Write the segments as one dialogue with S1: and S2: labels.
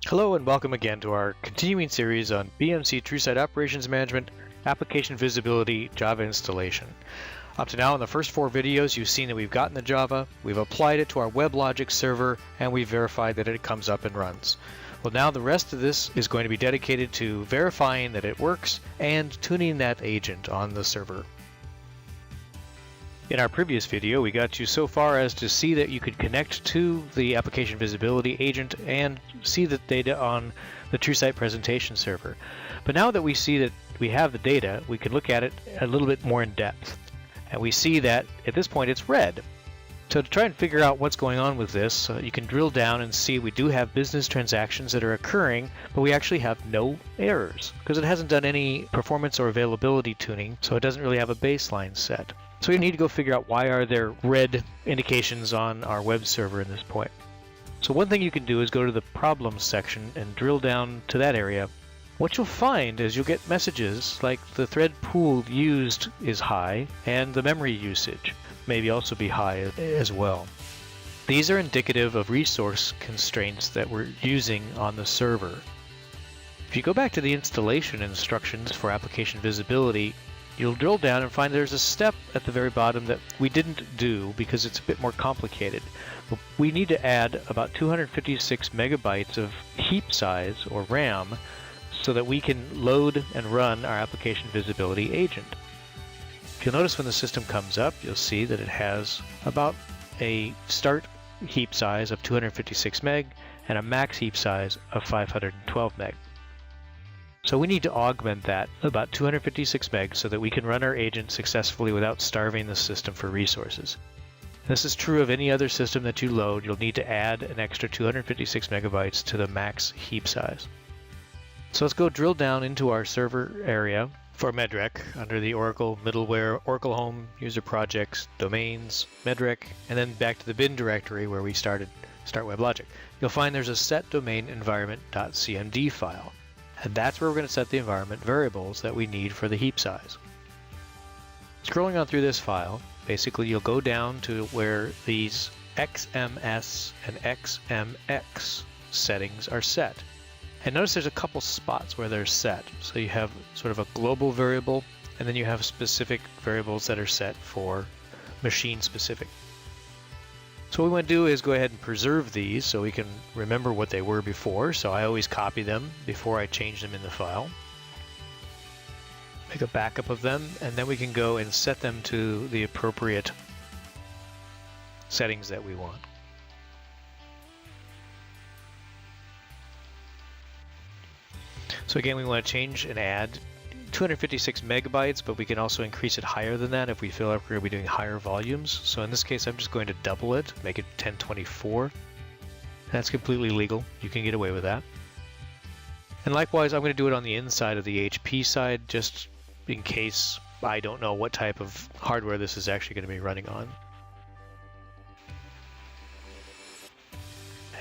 S1: Hello and welcome again to our continuing series on BMC TrueSite Operations Management, Application Visibility, Java Installation. Up to now in the first 4 videos you've seen that we've gotten the Java, we've applied it to our WebLogic server, and we've verified that it comes up and runs. Well, now the rest of this is going to be dedicated to verifying that it works and tuning that agent on the server. In our previous video, we got you so far as to see that you could connect to the application visibility agent and see the data on the TrueSite presentation server. But now that we see that we have the data, we can look at it a little bit more in depth. And we see that at this point it's red. So to try and figure out what's going on with this, you can drill down and see we do have business transactions that are occurring, but we actually have no errors because it hasn't done any performance or availability tuning, so it doesn't really have a baseline set. So we need to go figure out why are there red indications on our web server in this point. So one thing you can do is go to the problems section and drill down to that area. What you'll find is you'll get messages like the thread pool used is high and the memory usage maybe also be high as well. These are indicative of resource constraints that we're using on the server. If you go back to the installation instructions for application visibility, you'll drill down and find there's a step at the very bottom that we didn't do because it's a bit more complicated. We need to add about 256 megabytes of heap size or RAM so that we can load and run our application visibility agent. If you'll notice when the system comes up, you'll see that it has about a start heap size of 256 meg and a max heap size of 512 meg. So we need to augment that about 256 meg so that we can run our agent successfully without starving the system for resources. This is true of any other system that you load. You'll need to add an extra 256 megabytes to the max heap size. So let's go drill down into our server area for Medrec under the Oracle middleware, Oracle Home, User Projects, Domains, Medrec, and then back to the bin directory where we started Start WebLogic. You'll find there's a set domain environment.cmd file. And that's where we're going to set the environment variables that we need for the heap size. Scrolling on through this file, basically you'll go down to where these XMS and XMX settings are set. And notice there's a couple spots where they're set. So you have sort of a global variable, and then you have specific variables that are set for machine specific. So what we want to do is go ahead and preserve these so we can remember what they were before. So I always copy them before I change them in the file. Make a backup of them, and then we can go and set them to the appropriate settings that we want. So again, we want to change and add 256 megabytes, but we can also increase it higher than that if we feel like we're going to be doing higher volumes. So in this case, I'm just going to double it, make it 1024. That's completely legal. You can get away with that. And likewise, I'm going to do it on the inside of the HP side, just in case I don't know what type of hardware this is actually going to be running on.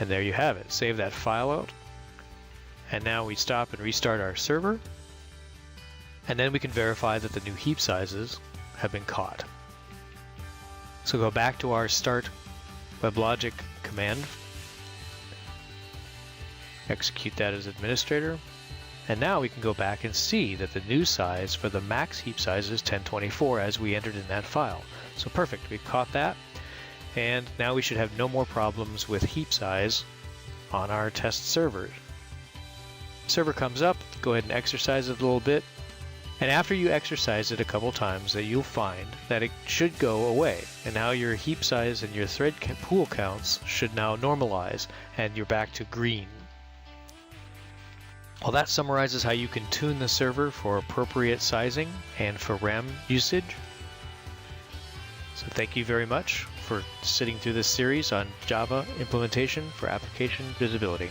S1: And there you have it. Save that file out. And now we stop and restart our server. And then we can verify that the new heap sizes have been caught. So go back to our start WebLogic command. Execute that as administrator. And now we can go back and see that the new size for the max heap size is 1024 as we entered in that file. So perfect, we've caught that. And now we should have no more problems with heap size on our test server. Server comes up, go ahead and exercise it a little bit. And after you exercise it a couple times, that you'll find that it should go away. And now your heap size and your thread pool counts should now normalize, and you're back to green. Well, that summarizes how you can tune the server for appropriate sizing and for RAM usage. So thank you very much for sitting through this series on Java implementation for application visibility.